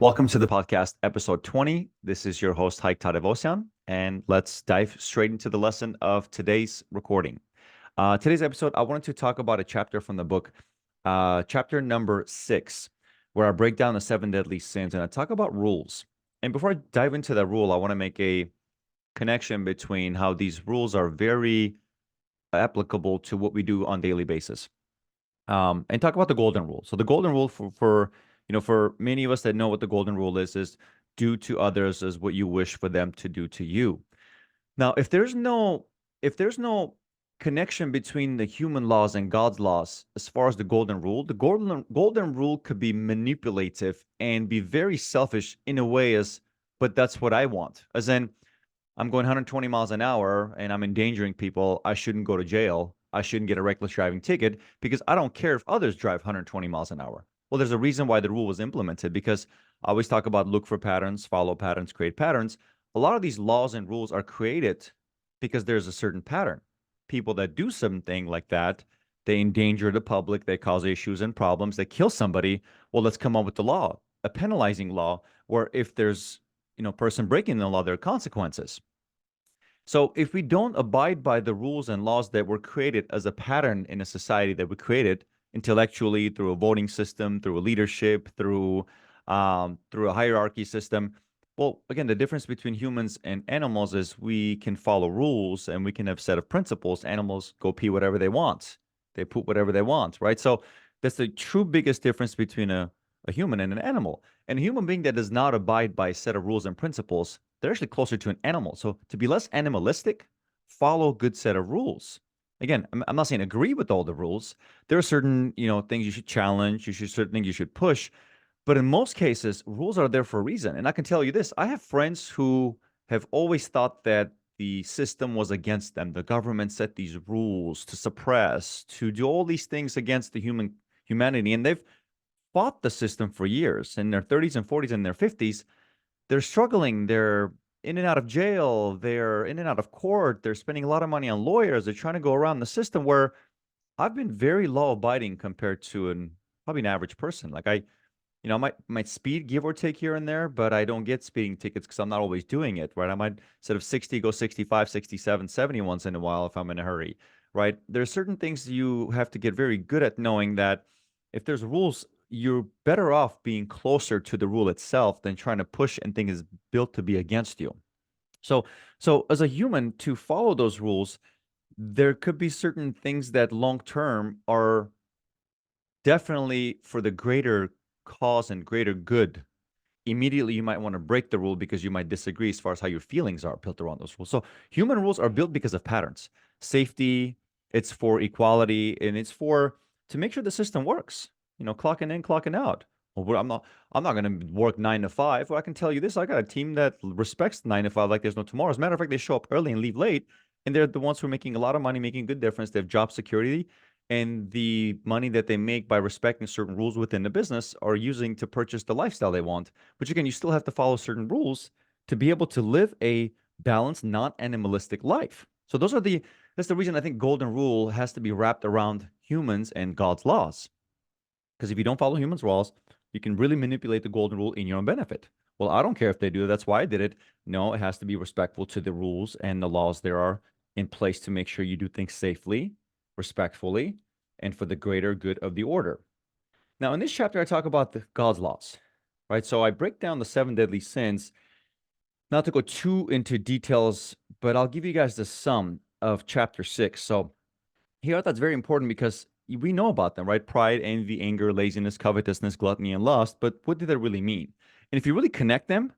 Welcome to the podcast, episode 20. This is your host, Hayk, and let's dive straight into the lesson of today's recording. Today's episode, I wanted to talk about a chapter from the book, chapter number 6, where I break down the 7 deadly sins and I talk about rules. And before I dive into that rule, I want to make a connection between how these rules are very applicable to what we do on daily basis. And talk about the golden rule. So the golden rule for many of us that know what the golden rule is do to others as what you wish for them to do to you. Now, if there's no connection between the human laws and God's laws as far as the golden rule, the golden rule could be manipulative and be very selfish in a way but that's what I want. As in, I'm going 120 miles an hour and I'm endangering people. I shouldn't go to jail. I shouldn't get a reckless driving ticket because I don't care if others drive 120 miles an hour. Well, there's a reason why the rule was implemented, because I always talk about look for patterns, follow patterns, create patterns. A lot of these laws and rules are created because there's a certain pattern. People that do something like that, they endanger the public, they cause issues and problems, they kill somebody. Well, let's come up with the law, a penalizing law, where if there's person breaking the law, there are consequences. So if we don't abide by the rules and laws that were created as a pattern in a society that we created intellectually through a voting system, through a leadership, through a hierarchy system, well, again, the difference between humans and animals is we can follow rules and we can have a set of principles. Animals go pee whatever they want. They poop whatever they want, right? So that's the true biggest difference between a human and an animal. And a human being that does not abide by a set of rules and principles, they're actually closer to an animal. So to be less animalistic, follow a good set of rules. Again, I'm not saying agree with all the rules. There are certain, things you should challenge, certain things you should push. But in most cases, rules are there for a reason. And I can tell you this, I have friends who have always thought that the system was against them. The government set these rules to suppress, to do all these things against the humanity. And they've fought the system for years. In their 30s and 40s and their 50s, they're struggling. They're in and out of jail. They're in and out of court. They're spending a lot of money on lawyers. They're trying to go around the system, where I've been very law abiding compared to probably an average person. Like I might speed, give or take here and there, but I don't get speeding tickets because I'm not always doing it, right? I might, instead of 60, go 65, 67, 70 once in a while if I'm in a hurry, right? There are certain things you have to get very good at, knowing that if there's rules, you're better off being closer to the rule itself than trying to push and think is built to be against you. So, so as a human, to follow those rules, there could be certain things that long term are definitely for the greater cause and greater good. Immediately, you might want to break the rule because you might disagree as far as how your feelings are built around those rules. So, human rules are built because of patterns, safety. It's for equality, and it's for to make sure the system works. Clocking in, clocking out. Well, I'm not going to work 9 to 5. Well, I can tell you this: I got a team that respects 9 to 5 like there's no tomorrow. As a matter of fact, they show up early and leave late, and they're the ones who are making a lot of money, making a good difference. They have job security, and the money that they make by respecting certain rules within the business are using to purchase the lifestyle they want. But again, you still have to follow certain rules to be able to live a balanced, non-animalistic life. So that's the reason I think golden rule has to be wrapped around humans and God's laws. Because if you don't follow humans' laws, you can really manipulate the golden rule in your own benefit. Well, I don't care if they do. That's why I did it. No, it has to be respectful to the rules and the laws there are in place to make sure you do things safely, respectfully, and for the greater good of the order. Now, in this chapter, I talk about God's laws, right? So I break down the 7 deadly sins, not to go too into details, but I'll give you guys the sum of chapter 6. So here I thought it's very important because we know about them, right? Pride, envy, anger, laziness, covetousness, gluttony, and lust. But what do they really mean? And if you really connect them,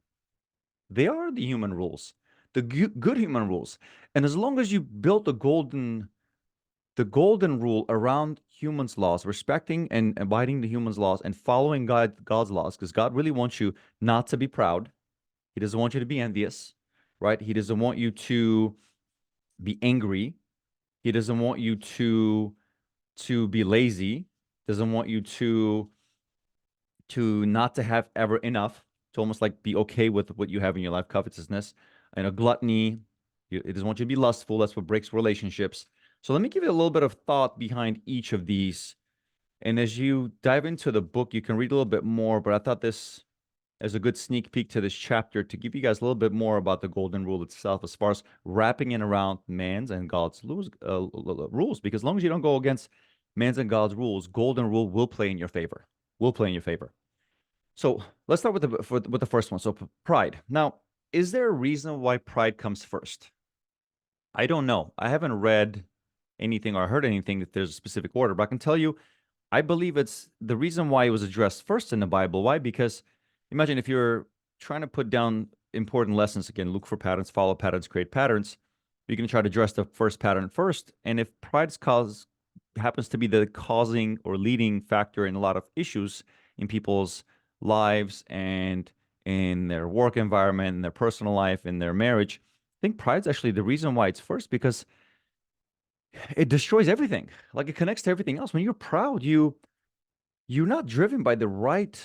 they are the human rules, the good human rules. And as long as you build the golden rule around humans' laws, respecting and abiding the humans' laws and following God's laws, because God really wants you not to be proud. He doesn't want you to be envious, right? He doesn't want you to be angry. He doesn't want you to be lazy. Doesn't want you to not to have ever enough. To almost like be okay with what you have in your life, covetousness and a gluttony. It doesn't want you to be lustful. That's what breaks relationships. So let me give you a little bit of thought behind each of these. And as you dive into the book, you can read a little bit more, but I thought this as a good sneak peek to this chapter to give you guys a little bit more about the golden rule itself, as far as wrapping it around man's and God's rules. Because as long as you don't go against man's and God's rules, golden rule will play in your favor. Will play in your favor. So let's start with the first one. So pride. Now, is there a reason why pride comes first? I don't know. I haven't read anything or heard anything that there's a specific order, but I can tell you I believe it's the reason why it was addressed first in the Bible. Why? Because imagine if you're trying to put down important lessons, again, look for patterns, follow patterns, create patterns. You're going to try to address the first pattern first. And if pride's cause happens to be the causing or leading factor in a lot of issues in people's lives and in their work environment, in their personal life, in their marriage, I think pride's actually the reason why it's first, because it destroys everything. Like, it connects to everything else. When you're proud, you're not driven by the right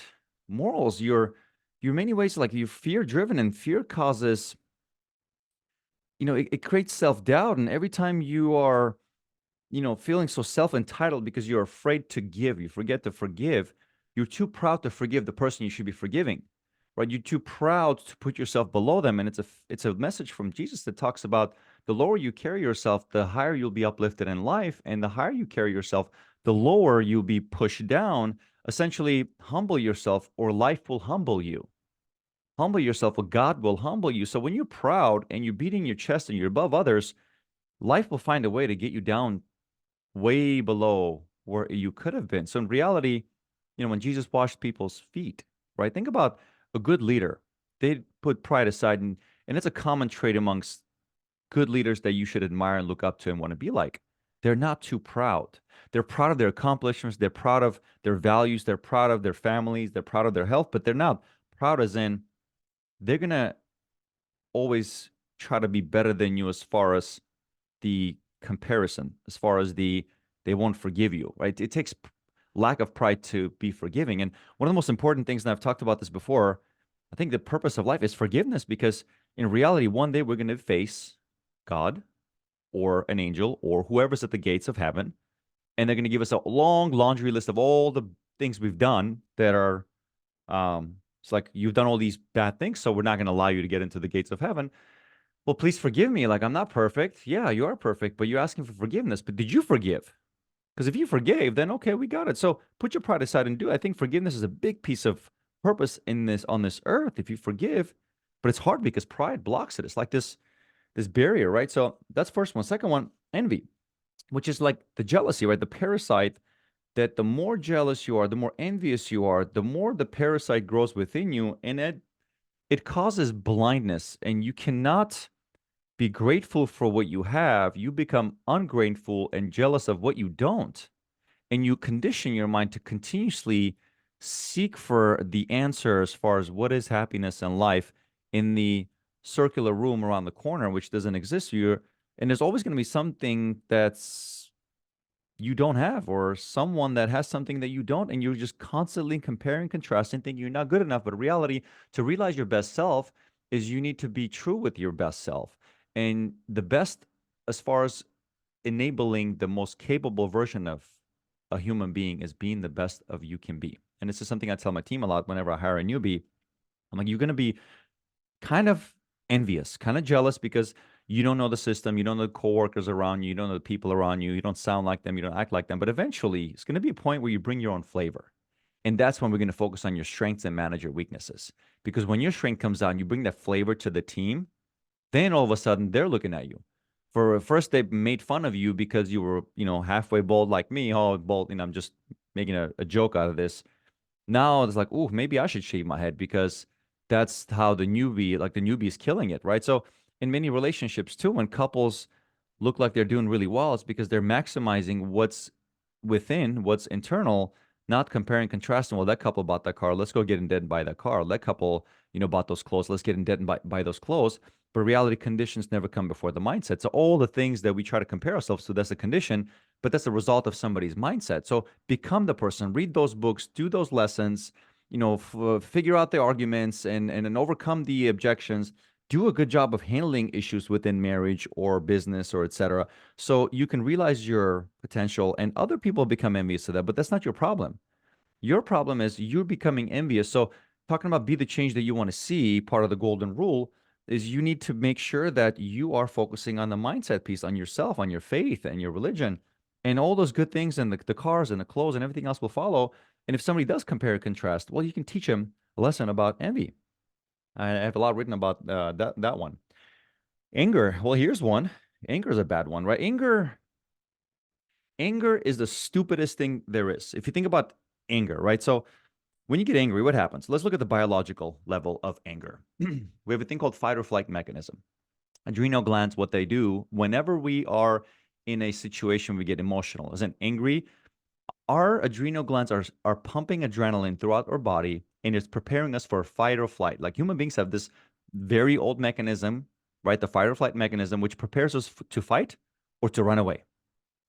morals. You're in many ways like you're fear driven, and fear causes, it creates self-doubt. And every time you are, feeling so self-entitled because you're afraid to give, you forget to forgive, you're too proud to forgive the person you should be forgiving. Right? You're too proud to put yourself below them. And it's a message from Jesus that talks about the lower you carry yourself, the higher you'll be uplifted in life. And the higher you carry yourself, the lower you'll be pushed down. Essentially, humble yourself or life will humble you. Humble yourself or God will humble you. So when you're proud and you're beating your chest and you're above others, life will find a way to get you down way below where you could have been. So in reality, when Jesus washed people's feet, right? Think about a good leader. They put pride aside, and it's a common trait amongst good leaders that you should admire and look up to and want to be like. They're not too proud. They're proud of their accomplishments. They're proud of their values. They're proud of their families. They're proud of their health, but they're not proud as in they're going to always try to be better than you as far as the comparison, as far as they won't forgive you, right? It takes lack of pride to be forgiving. And one of the most important things, and I've talked about this before, I think the purpose of life is forgiveness, because in reality, one day we're going to face God or an angel or whoever's at the gates of heaven, and they're going to give us a long laundry list of all the things we've done that are, it's like, you've done all these bad things, so we're not going to allow you to get into the gates of heaven. Well, please forgive me. Like, I'm not perfect. Yeah, you are perfect, but you're asking for forgiveness. But did you forgive? Because if you forgave, then okay, we got it. So put your pride aside and do it. I think forgiveness is a big piece of purpose in this on this earth. If you forgive, but it's hard because pride blocks it. It's like this barrier, right? So that's first one. Second one, envy, which is like the jealousy, right? The parasite, that the more jealous you are, the more envious you are, the more the parasite grows within you, and it causes blindness, and you cannot be grateful for what you have. You become ungrateful and jealous of what you don't. And you condition your mind to continuously seek for the answer as far as what is happiness in life in the circular room around the corner, which doesn't exist. And there's always going to be something that's you don't have, or someone that has something that you don't, and you're just constantly comparing, contrasting, thinking you're not good enough. But reality, to realize your best self, is you need to be true with your best self. And the best, as far as enabling the most capable version of a human being, is being the best of you can be. And this is something I tell my team a lot whenever I hire a newbie. I'm like, you're going to be kind of envious, kind of jealous, because you don't know the system, you don't know the coworkers around you, you don't know the people around you, you don't sound like them, you don't act like them. But eventually, it's going to be a point where you bring your own flavor. And that's when we're going to focus on your strengths and manage your weaknesses. Because when your strength comes out and you bring that flavor to the team, then all of a sudden they're looking at you. For first, they made fun of you because you were, halfway bald like me. Oh, bald, I'm just making a joke out of this. Now it's like, oh, maybe I should shave my head, because that's how the newbie is killing it, right? So in many relationships too, when couples look like they're doing really well, it's because they're maximizing what's within, what's internal, not comparing, contrasting. Well, that couple bought that car. Let's go get in debt and buy that car. That couple, bought those clothes. Let's get in debt and buy those clothes. But reality, conditions never come before the mindset. So all the things that we try to compare ourselves to, that's a condition, but that's a result of somebody's mindset. So become the person, read those books, do those lessons, figure out the arguments and overcome the objections. Do a good job of handling issues within marriage or business or etc. So you can realize your potential, and other people become envious of that, but that's not your problem. Your problem is you're becoming envious. So talking about be the change that you want to see, part of the golden rule is you need to make sure that you are focusing on the mindset piece, on yourself, on your faith and your religion, and all those good things, and the cars and the clothes and everything else will follow. And if somebody does compare and contrast, well, you can teach them a lesson about envy. I have a lot written about that one. Anger. Well, here's one. Anger is a bad one, right? Anger is the stupidest thing there is. If you think about anger, right? So when you get angry, what happens? Let's look at the biological level of anger. We have a thing called fight or flight mechanism. Adrenal glands, what they do whenever we are in a situation we get emotional, as in angry, our adrenal glands are pumping adrenaline throughout our body, and it's preparing us for fight or flight. Like human beings have this very old mechanism, right? The fight or flight mechanism, which prepares us to fight or to run away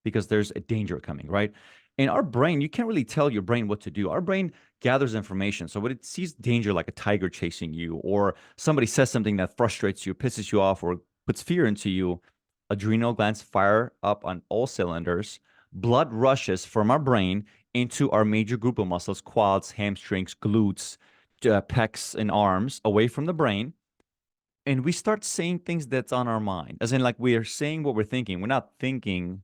because there's a danger coming, right? And our brain, you can't really tell your brain what to do. Our brain gathers information. So when it sees danger, like a tiger chasing you, or somebody says something that frustrates you, pisses you off, or puts fear into you, adrenal glands fire up on all cylinders. Blood rushes from our brain into our major group of muscles, quads, hamstrings, glutes, pecs, and arms, away from the brain. And we start saying things that's on our mind, as in, like, we are saying what we're thinking. We're not thinking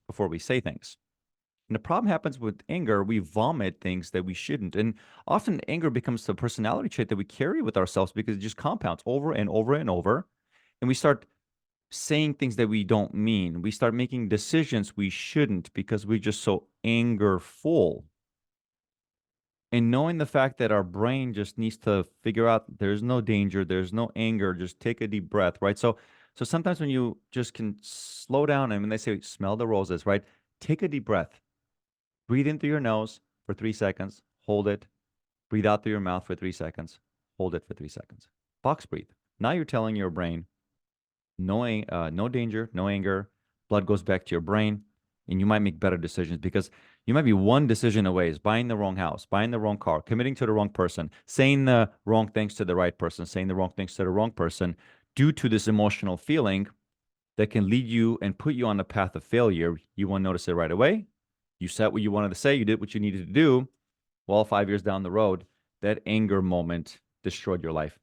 before we say things. And the problem happens with anger. We vomit things that we shouldn't. And often anger becomes the personality trait that we carry with ourselves because it just compounds over and over and over. And we start saying things that we don't mean. We start making decisions we shouldn't because we're just so angerful. And knowing the fact that our brain just needs to figure out there's no danger, there's no anger, just take a deep breath, right? So sometimes when you just can slow down, and when they say smell the roses, right? Take a deep breath. Breathe in through your nose for 3 seconds, hold it. Breathe out through your mouth for 3 seconds, hold it for 3 seconds. Box breathe. Now you're telling your brain, no danger, no anger. Blood goes back to your brain, and you might make better decisions because you might be one decision away, is buying the wrong house, buying the wrong car, committing to the wrong person, saying the wrong things to the right person, saying the wrong things to the wrong person, due to this emotional feeling that can lead you and put you on the path of failure. You won't notice it right away. You said what you wanted to say, you did what you needed to do. Well, 5 years down the road, that anger moment destroyed your life.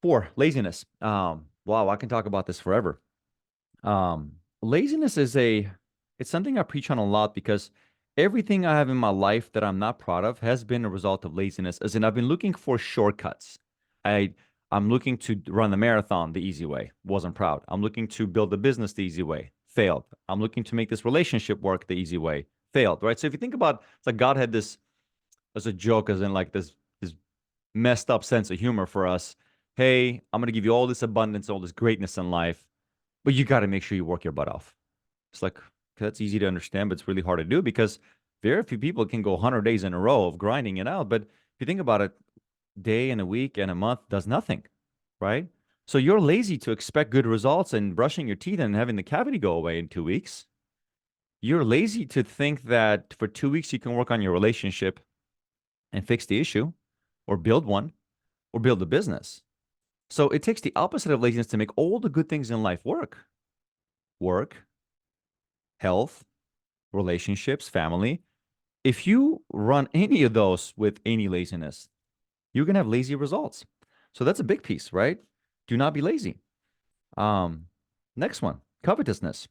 4, laziness. Wow, I can talk about this forever. Laziness it's something I preach on a lot because everything I have in my life that I'm not proud of has been a result of laziness. As in, I've been looking for shortcuts. I I'm looking to run the marathon the easy way. Wasn't proud. I'm looking to build a business the easy way. Failed. I'm looking to make this relationship work the easy way. Failed. Right. So if you think about, it's like God had this as a joke, as in, like, this messed up sense of humor for us. Hey, I'm gonna give you all this abundance, all this greatness in life, but you got to make sure you work your butt off. It's like, okay, that's easy to understand, but it's really hard to do because very few people can go 100 days in a row of grinding it out. But if you think about it, day and a week and a month does nothing, right? So you're lazy to expect good results and brushing your teeth and having the cavity go away in 2 weeks. You're lazy to think that for 2 weeks you can work on your relationship and fix the issue, or build one, or build a business. So it takes the opposite of laziness to make all the good things in life work. Work, health, relationships, family. If you run any of those with any laziness, you're going to have lazy results. So that's a big piece, right? Do not be lazy. Um, Next one, covetousness.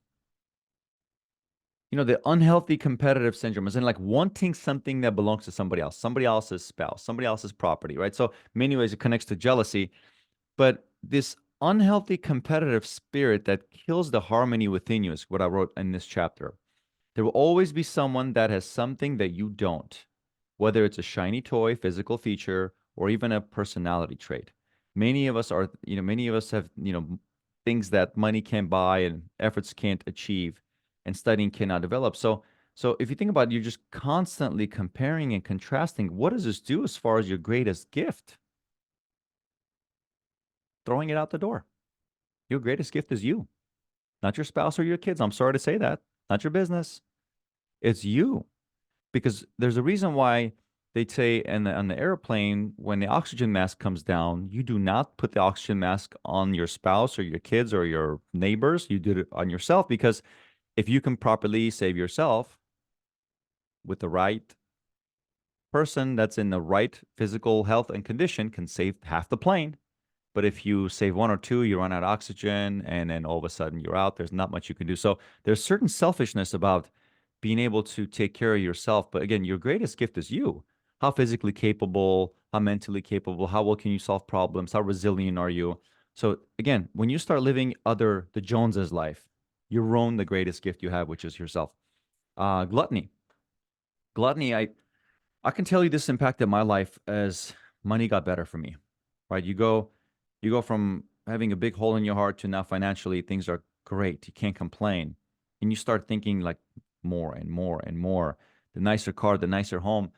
The unhealthy competitive syndrome is in, like, wanting something that belongs to somebody else's spouse, somebody else's property, right? So many ways it connects to jealousy, but this unhealthy competitive spirit that kills the harmony within you is what I wrote in this chapter. There will always be someone that has something that you don't, whether it's a shiny toy, physical feature, or even a personality trait. Many of us have, things that money can't buy and efforts can't achieve and studying cannot develop. So if you think about it, you're just constantly comparing and contrasting. What does this do as far as your greatest gift? Throwing it out the door. Your greatest gift is you, not your spouse or your kids. I'm sorry to say that. Not your business. It's you. Because there's a reason why they say on the airplane, when the oxygen mask comes down, you do not put the oxygen mask on your spouse or your kids or your neighbors. You do it on yourself, because if you can properly save yourself with the right person that's in the right physical health and condition can save half the plane. But if you save one or two, you run out of oxygen, and then all of a sudden you're out. There's not much you can do. So there's certain selfishness about being able to take care of yourself. But again, your greatest gift is you. How physically capable, how mentally capable, how well can you solve problems, how resilient are you? So again, when you start living the Joneses life, you own the greatest gift you have, which is yourself. Gluttony. Gluttony, I can tell you this impacted my life as money got better for me. Right? You go from having a big hole in your heart to now financially things are great. You can't complain. And you start thinking like more and more and more. The nicer car, the nicer home.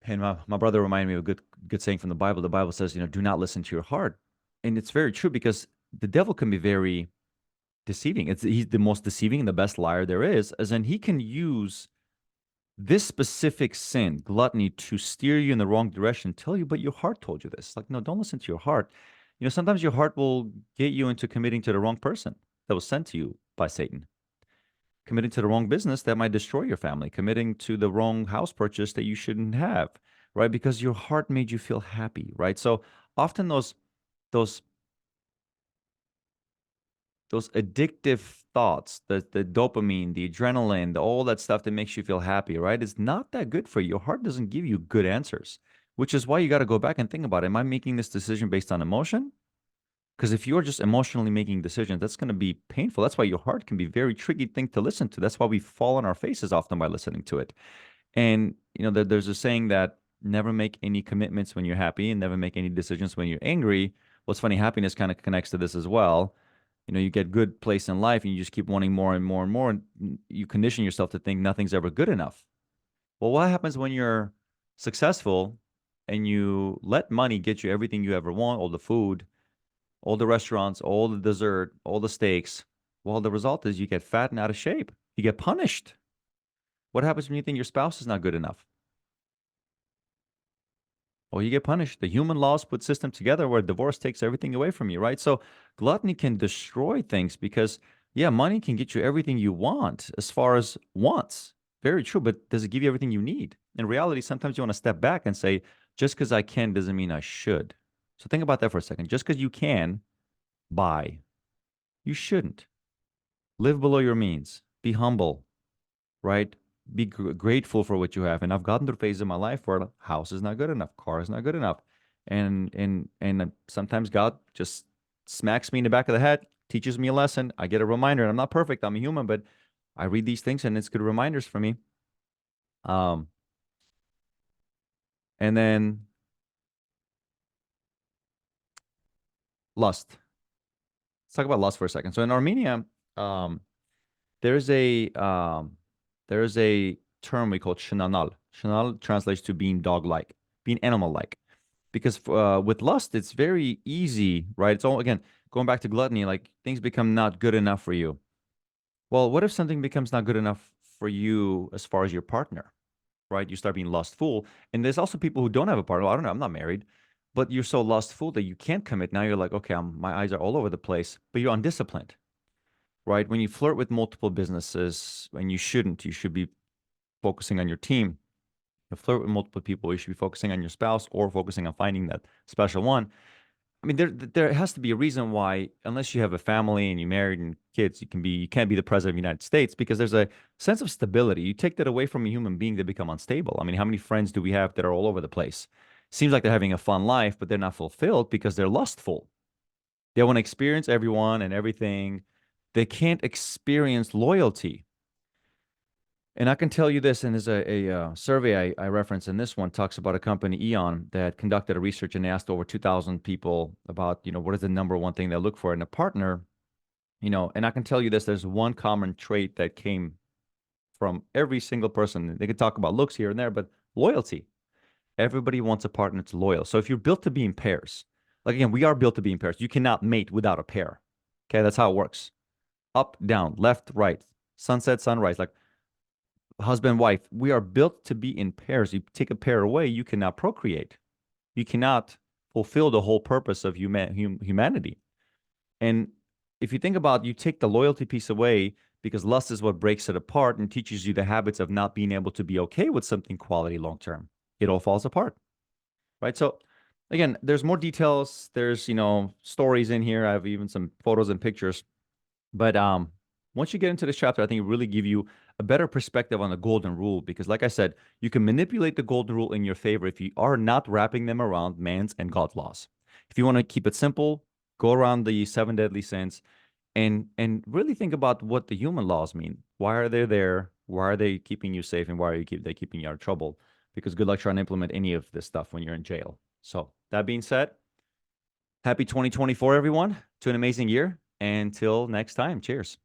And my brother reminded me of a good saying from the Bible. The Bible says, do not listen to your heart. And it's very true because the devil can be very deceiving. He's the most deceiving and the best liar there is, as in he can use this specific sin, gluttony, to steer you in the wrong direction, tell you, but your heart told you this. Like, no, don't listen to your heart. Sometimes your heart will get you into committing to the wrong person that was sent to you by Satan, committing to the wrong business that might destroy your family, committing to the wrong house purchase that you shouldn't have, right? Because your heart made you feel happy, right? So often those those addictive thoughts, the dopamine, the adrenaline, all that stuff that makes you feel happy, right? It's not that good for you. Your heart doesn't give you good answers, which is why you got to go back and think about it. Am I making this decision based on emotion? Because if you're just emotionally making decisions, that's going to be painful. That's why your heart can be a very tricky thing to listen to. That's why we fall on our faces often by listening to it. And there's a saying that never make any commitments when you're happy and never make any decisions when you're angry. What's funny, happiness kind of connects to this as well. You get good place in life and you just keep wanting more and more and more, and you condition yourself to think nothing's ever good enough. Well, what happens when you're successful and you let money get you everything you ever want, all the food, all the restaurants, all the dessert, all the steaks? Well, the result is you get fat and out of shape. You get punished. What happens when you think your spouse is not good enough? Well, you get punished. The human laws put system together where divorce takes everything away from you, right? So gluttony can destroy things because, yeah, money can get you everything you want as far as wants. Very true, but does it give you everything you need? In reality, sometimes you want to step back and say, just because I can doesn't mean I should. So think about that for a second. Just because you can buy, you shouldn't. Live below your means. Be humble, right? Be grateful for what you have. And I've gotten through phases in my life where house is not good enough, car is not good enough, and sometimes God just smacks me in the back of the head, teaches me a lesson. I get a reminder. And I'm not perfect. I'm a human, but I read these things and it's good reminders for me. Um, and then lust. Let's talk about lust for a second. So in Armenia, um, there's a um, there's a term we call shenanal. Shenanal translates to being dog-like, being animal-like. Because with lust, it's very easy, right? It's all, again, going back to gluttony, like things become not good enough for you. Well, what if something becomes not good enough for you as far as your partner, right? You start being lustful. And there's also people who don't have a partner. Well, I don't know, I'm not married, but you're so lustful that you can't commit. Now you're like, okay, my eyes are all over the place, but you're undisciplined, right? When you flirt with multiple businesses, and you shouldn't, you should be focusing on your team. You flirt with multiple people, you should be focusing on your spouse or focusing on finding that special one. I mean, there has to be a reason why, unless you have a family and you're married and kids, you can't be the president of the United States, because there's a sense of stability. You take that away from a human being, they become unstable. I mean, how many friends do we have that are all over the place? Seems like they're having a fun life, but they're not fulfilled because they're lustful. They want to experience everyone and everything. They can't experience loyalty. And I can tell you this, and there's a survey I reference in this one talks about a company, Eon, that conducted a research and they asked over 2,000 people about, what is the number one thing they look for in a partner, and I can tell you this, there's one common trait that came from every single person. They could talk about looks here and there, but loyalty. Everybody wants a partner that's loyal. So if you're built to be in pairs, like again, we are built to be in pairs. You cannot mate without a pair. Okay, that's how it works. Up, down, left, right, sunset, sunrise. Like husband, wife, we are built to be in pairs. You take a pair away, you cannot procreate. You cannot fulfill the whole purpose of humanity. And if you think about, you take the loyalty piece away because lust is what breaks it apart and teaches you the habits of not being able to be okay with something quality long term. it all falls apart, right? So again, there's more details. There's, stories in here. I have even some photos and pictures. But once you get into this chapter, I think it really give you a better perspective on the golden rule because, like I said, you can manipulate the golden rule in your favor if you are not wrapping them around man's and God's laws. If you want to keep it simple, go around the seven deadly sins and really think about what the human laws mean. Why are they there? Why are they keeping you safe? And why are they keeping you out of trouble? Because good luck trying to implement any of this stuff when you're in jail. So that being said, happy 2024, everyone, to an amazing year. Until next time, cheers.